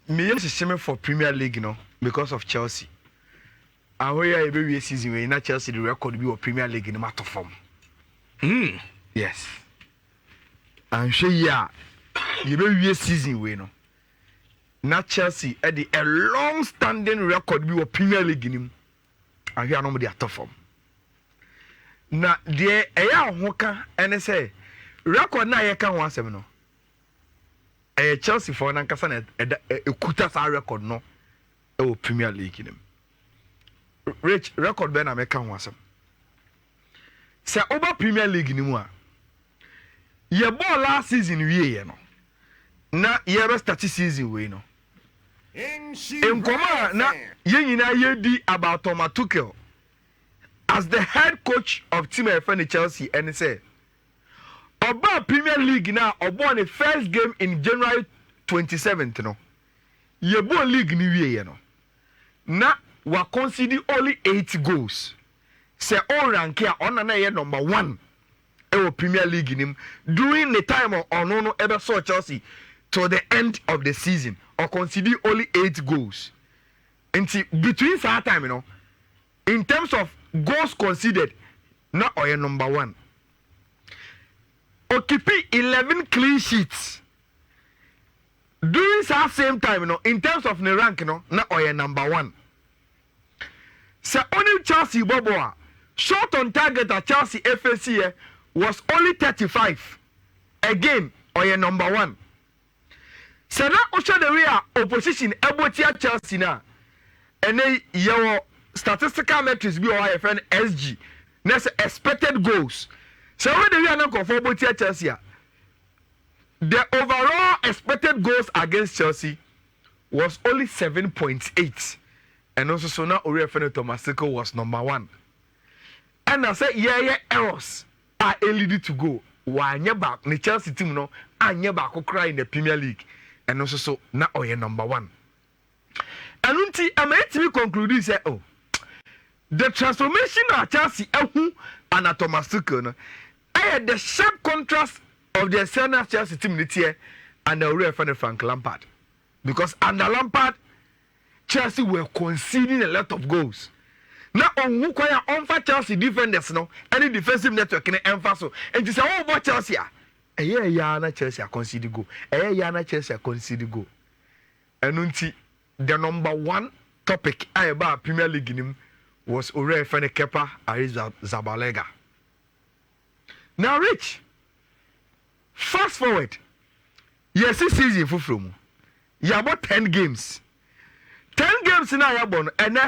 me shame for Premier League, because of Chelsea. And where you be season when na Chelsea the record be of Premier League in the matter form. Yes. And she you be season we na Chelsea at the a long-standing record be of Premier League in him. And here no the top form. Na the eya hoka and say record na ye kan 17 no. Chelsea for nankasa na ekuta sa record no e Premier League in him. Rich record be na make kan wasem. Se over Premier League ni mu a ye ball last season wie ye no. Na ye be start season we no. Nkoma na ye nyina ye di about Thomas Tuchel as the head coach of team FN Chelsea and say Oba Premier League now obo the first game in January 27th no. Ye ball league ni wie ye no. Na wa concede only 8 goals. Say all rank here on na number 1 in Premier League in him during the time of no ever saw Chelsea to the end of the season or concede only 8 goals. And see, between that time, in terms of goals conceded, not or number 1. Occupy 11 clean sheets. During that same time, in terms of the rank, not or number 1. So only Chelsea Boboa shot on target at Chelsea FSC was only 35. Again, or number 1. So now Osha the real opposition ebotia Chelsea na. And then your statistical metrics be our friend SG. Next expected goals. So when the real not for ebotia Chelsea, the overall expected goals against Chelsea was only 7.8. And also so now Ori friend Thomas Tuchel was number 1. And I said yeah errors are leading to go. Why back the Chelsea team no anya back cry in the Premier League. And also so now oye number 1. And until I'm to conclude say the transformation of Chelsea and Thomas Tuchel no I had the sharp contrast of the external Chelsea team this year and the real Frank Lampard. Because under Lampard Chelsea were conceding a lot of goals. Now on who kwaya on Chelsea defenders no any defensive network in emphasis. And you say about Chelsea na Chelsea concede goal. Na Chelsea concede goal. And until the number 1 topic about Premier League in him was Ore Fene Kepa Zabalega. Now Rich, fast forward. Yes, this season for from. You about 10 games. 10 games now you born and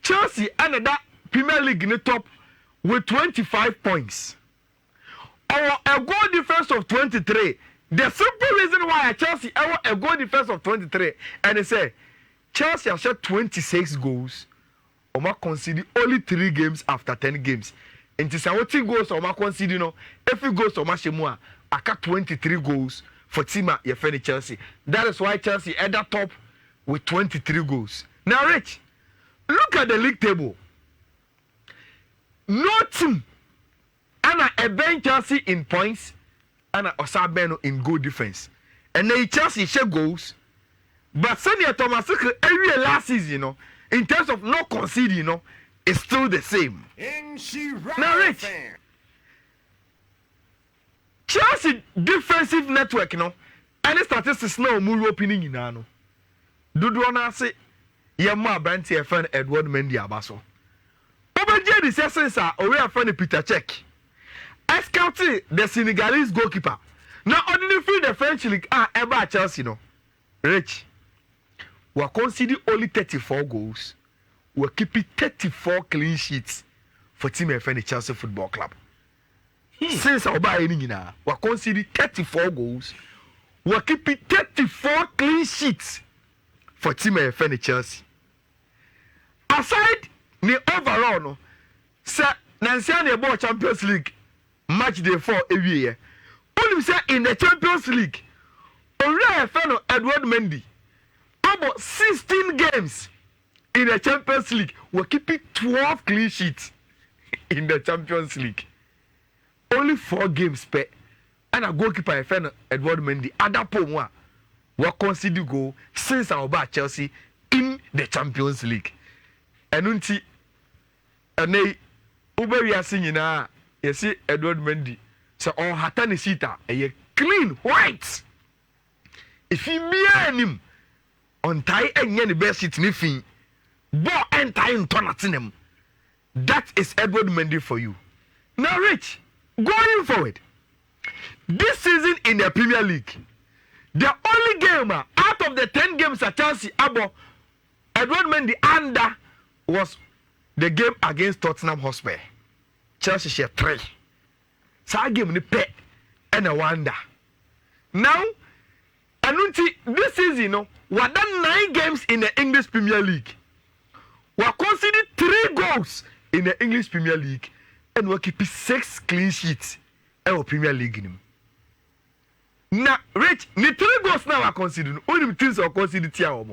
Chelsea and that Premier League in the top with 25 points. Or a goal difference of 23. The simple reason why Chelsea have a goal difference of 23 and they say Chelsea have shot 26 goals. Oma concede only 3 games after 10 games. And to say what goals Oma concede if it goes Oma Shemua, I got 23 goals for Tima Yefeni Chelsea. That is why Chelsea at the top with 23 goals. Now Rich, look at the league table. No team Anna a bench Chelsea in points, Anna Osabeno in goal defense. And then Chelsea share goals. But Senior Thomas Tuchel every last season, in terms of no conceding, it's still the same. Now, Rich, Chelsea defensive network, any statistics no more opening in ano. Do wanna say, Yama Branty a friend Edward Mendy Abaso. Over Jerry says, or a friend Peter Cech. Escouting the Senegalese goalkeeper. Now, ordinary free the French league ever at Chelsea, Rich, we conceding only 34 goals. We keeping 34 clean sheets for Team FN Chelsea Football Club. Since our buying now, we conceding 34 goals. We keeping 34 clean sheets for Team FN Chelsea. Aside the overall, sir, Nancy about Champions League match day 4 every year. Only say in the Champions League, already fellow Edward Mendy about 16 games in the Champions League. We're keeping 12 clean sheets in the Champions League. Only 4 games per. And a goalkeeper fellow Edward Mendy. Other poem what concede goal since our back Chelsea in the Champions League. And unti ane uber ya sinyina yesi Edward Mendy so on hatani sita a clean white. If he be him on tie and yen the best seat nifin bo and tie in tonatinem. That is Edward Mendy for you. Now Rich, going forward, this season in the Premier League, the only game out of the 10 games at Chelsea abo Edward Mendy under was the game against Tottenham Hotspur. Chelsea share 3. So I game ni pet and a wonder. Now, this season, we have done 9 games in the English Premier League. We have conceded 3 goals in the English Premier League and we keep 6 clean sheets in the Premier League. Now, Rich, the 3 goals now are considered. Only teams are considered here.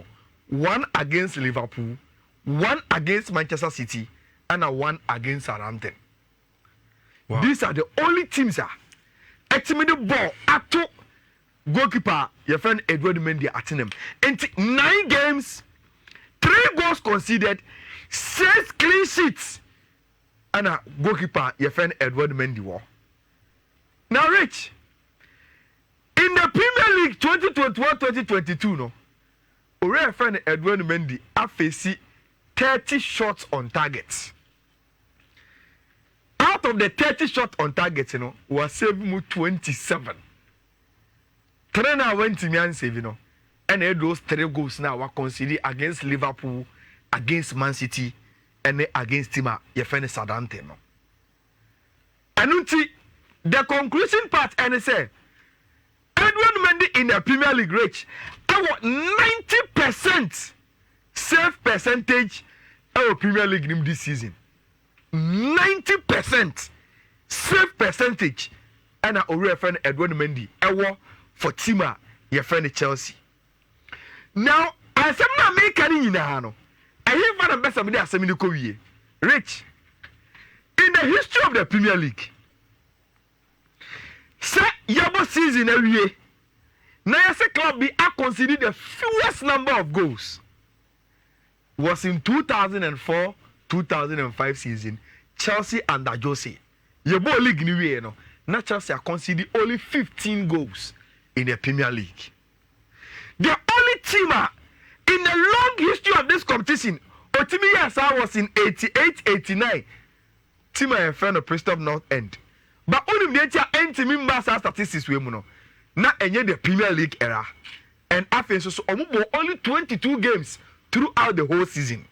1 against Liverpool, 1 against Manchester City, and 1 against Southampton. Wow. These are the only teams that the ball at goalkeeper, your friend Edward Mendy at them. And 9 games, 3 goals conceded, 6 clean sheets, and a goalkeeper, your friend Edward Mendy. Now, Rich, in the Premier League 2021-2022, no, our friend Edward Mendy a faced 30 shots on target. Out of the 30 shots on target, was saving 27. 3 now went to me and saving, and those 3 goals now were conceded against Liverpool, against Man City, and against Tima, your friend Southampton. And the conclusion part, and say, Edward Mendy in the Premier League, Rich, our 90% save percentage of Premier League in this season. 90% save percentage, and our friend Edward Mendy, our for Tima, your friend Chelsea. Now, as I'm not making it now, I hear for the best of the assembly. Rich, in the history of the Premier League, say Yabo season every year. Now, as a club, be considered the fewest number of goals was in 2004-2005 season. Chelsea under Jose. Yabo league new year, no. Now Chelsea are considered only 15 goals in the Premier League. The only team in the long history of this competition, Otimi Yasa was in 88-89. Team and friend of Preston North End. But only the entire member statistics we know. Now enye the Premier League era. And after so only 22 games throughout the whole season.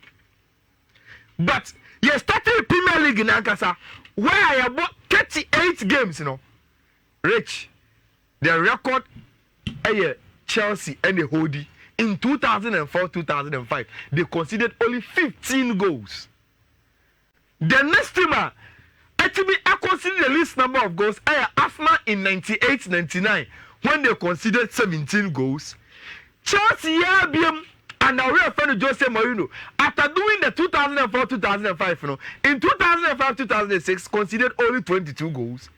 But you started the Premier League in Ankasa where I have bought 38 games, Rich, the record Chelsea and the Hody in 2004-2005, they considered only 15 goals. The next team, I consider the least number of goals. Arsenal in 98-99 when they considered 17 goals. Chelsea, and now we are friend Jose Mourinho. After doing the 2004-2005, in 2005-2006, considered only 22 goals.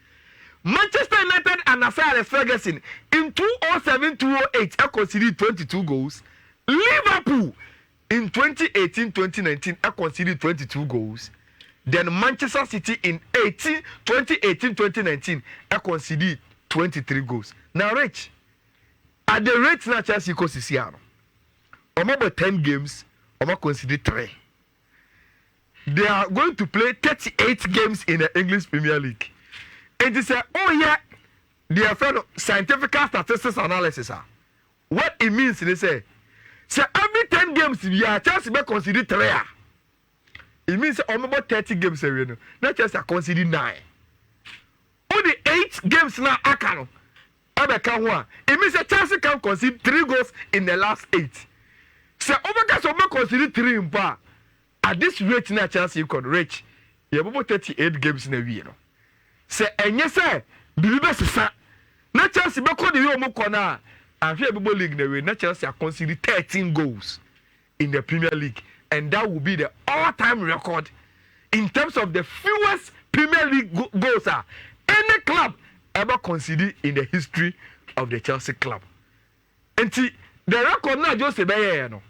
Manchester United and Alex Ferguson in 2007-2008, considered 22 goals. Liverpool in 2018-2019, considered 22 goals. Then Manchester City in 2018-2019, considered 23 goals. Now, Rich, at the rate now Chelsea consider about 10 games, consider 3. They are going to play 38 games in the English Premier League. And they say, oh yeah, they are friend of scientific statistics analysis. What it means, they say every 10 games, we are Chelsea may consider 3. It means about 30 games, not just consider 9. Only 8 games now, it means that Chelsea can concede 3 goals in the last 8. So, over consider 3 in par. At this rate, now Chelsea could reach. You have about 38 games in a year. Say, and yes, sir, be best, sir. Not Chelsea, but call the Yomo corner. And here, Bible League, not Chelsea are considered 13 goals in the Premier League. And that will be the all-time record in terms of the fewest Premier League goals any club ever conceded in the history of the Chelsea club. And the record now Jose Mourinho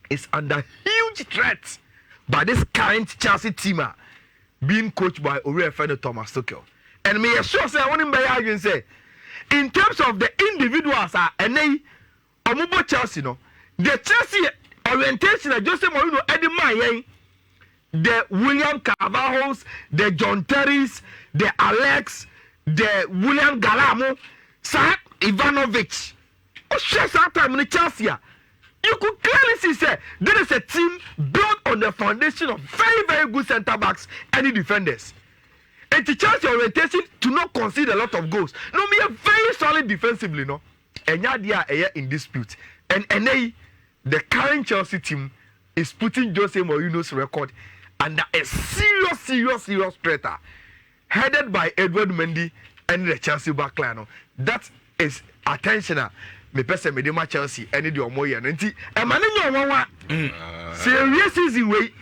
is under huge threat by this current Chelsea team being coached by Orefene Thomas Tuchel. And me sure say I want him by say in terms of the individuals and they omubo Chelsea no the Chelsea orientation of Jose Mourinho Eddie Mayen, the William Carvalhos, the John Terrys, the Alex, the William Galamo, Sir Ivanovic. Oh, share time in Chelsea. You could clearly see, say, there is a team built on the foundation of very, very good centre backs and defenders. And to Chelsea orientation to not concede a lot of goals. No, me a very solid defensively, no. And yeah, they are in dispute. And they, the current Chelsea team is putting Jose Mourinho's record under a serious threat, headed by Edward Mendy and the Chelsea backline. No. That is attention. Me person me dey Chelsea any the omo here nti e ma ne serious season way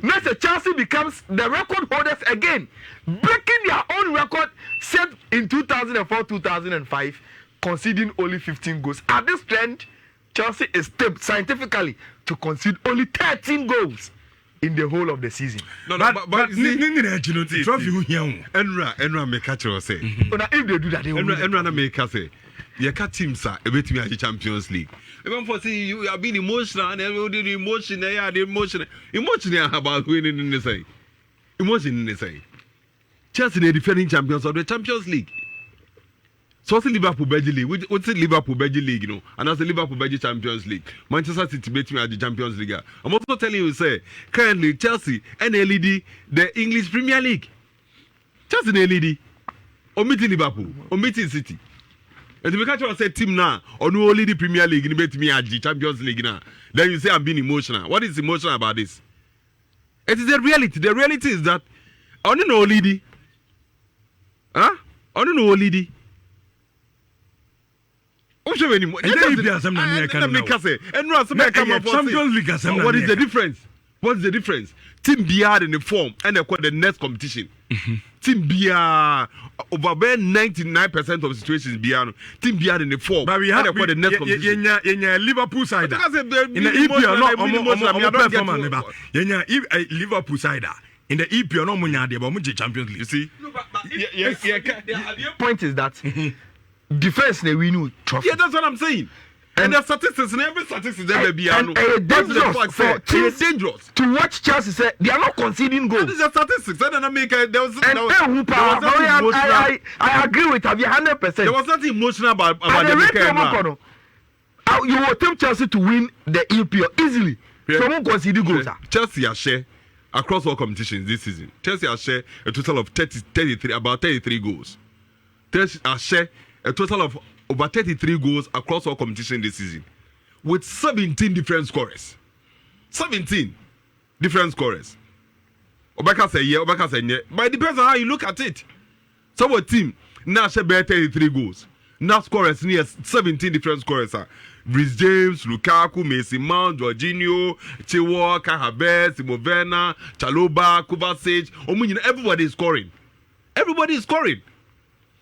now the Chelsea becomes the record holders again, breaking their own record set in 2004-2005, conceding only 15 goals. At this trend, Chelsea is tipped scientifically to concede only 13 goals in the whole of the season. But trophy who here Enra make catch or say if they do that they will Enra na make say your cat teams are a bit me at the Champions League. Even for see you have been emotional and the emotion about winning in the say. Emotion in the say. Chelsea the defending champions of the Champions League. So what's the Liverpool Belgian League? What's the Liverpool Belgian League, you know? And that's the Liverpool Belgian Champions League. Manchester City beat me at the Champions League. I'm also telling you, say, currently Chelsea and LED, the English Premier League. Chelsea and LED, omitting Liverpool, omitting City. And if you catch say team now, or no only the Premier League, you beat me at the Champions League now. Then you say I'm being emotional. What is emotional about this? It is the reality. The reality is that only no LED. Huh? Only no LED. What is the difference? What is the difference? Team BR in the form and they call the next competition. Team BR over 99% of situations BR. Team BR in the form. But we have the next competition. Liverpool side. In the EPL, Liverpool side. In the EPL, no money about Champions League. You see? The point is that defense they win trophy. Yeah, that's what I'm saying. And the statistics and every statistics there be dangerous to watch Chelsea say they are not conceding goals. That is the statistics. And I agree with you 100%. There was nothing emotional about the you will attempt Chelsea to win the EPL easily. So won't concede goals. Chelsea are share across all competitions this season. Chelsea are share a total of 33 goals. Chelsea are share a total of over 33 goals across all competitions this season, with 17 different scorers. 17 different scorers. Obaka say yeah, Obaka say yeah. But it depends on how you look at it. Some of team now share 33 goals. Now scorers near 17 different scorers are Rhys James, Lukaku, Mason Mount, Jorginho, Chilwell, Havertz, Simovena, Chalobah, Kovacic. Everybody is scoring. Everybody is scoring.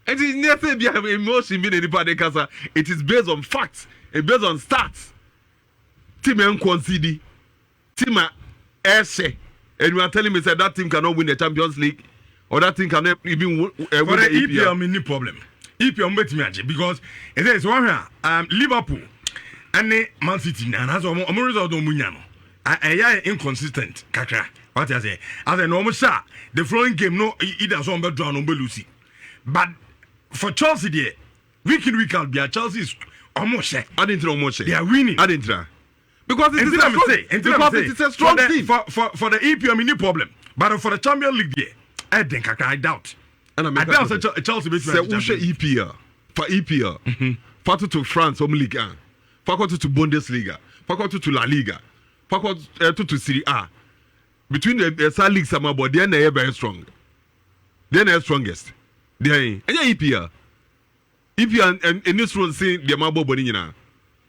And it is nothing behind emotion being any part of it is based on facts and based on stats. Team concede, team essay, and you are telling me that team cannot win the Champions League or that team cannot even win the EPL. Many problem. EPL bet me because it is one here. Liverpool and Man City and as a result of Munyano. I inconsistent. Kakra. What I say? As a normal shot, the flowing game no either some better or no Lucy, but. For Chelsea, there, week in, week out, Chelsea is almost share. I didn't almost share. They are winning. I didn't try. Because it is a strong team. For the EPL, mini problem. But for the Champions League, there, I think I doubt. And I doubt Chelsea will be EPL. For EPL. For to France, Home League 1. For to Bundesliga. For to La Liga. For to Serie A. Between the Star League, some about they are very strong. They are strongest. They EPL and this one say the Mabo Bonina.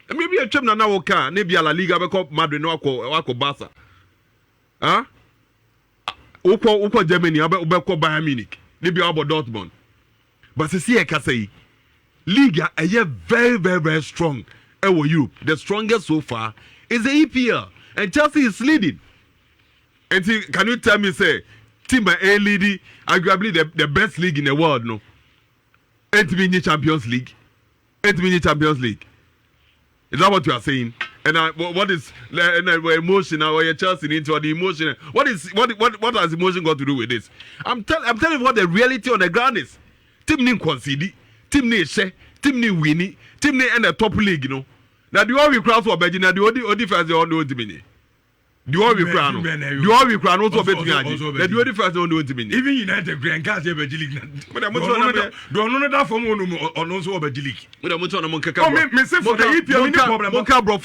And maybe a chum now can, maybe a La Liga, Madrid, Wako Barca. Huh? Oko Germany, Obeko Bayern Munich, maybe about Dortmund. But see, I can say, Liga, a very, very, very strong Europe, the strongest so far is the EPL, and Chelsea is leading. And can you tell me, say, team A leading, arguably the best league in the world, no? 8 minute Champions League. 8 minute Champions League. Is that what you are saying? And what is emotion or your Chelsea into the emotion? What has emotion got to do with this? I'm telling you what the reality on the ground is. Team ni concede, team ni share, team ni win, team ni in the top league, you know. Now the one we cross for Belgium, now the only first on the team. The one we crown, the one we crown also bet me. The only first on the team. Even United Grand Cast Belgium League. But I'm not know that from on also Belgium League. But I'm not on Monka. Oh, me say for the EPL problem. Monka bro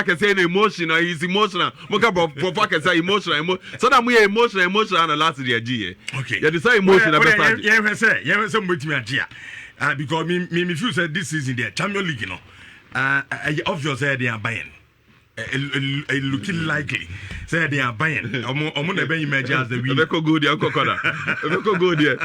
can say emotional. He's emotional. Monka bro can say emotional. So that we emotional and last year G. Okay. You decide emotional. Yeah, say because me feel said this season the Champions League, you know. Obviously they are buying. Looking likely. Say they are buying. I'm not imagine as the we. Go there.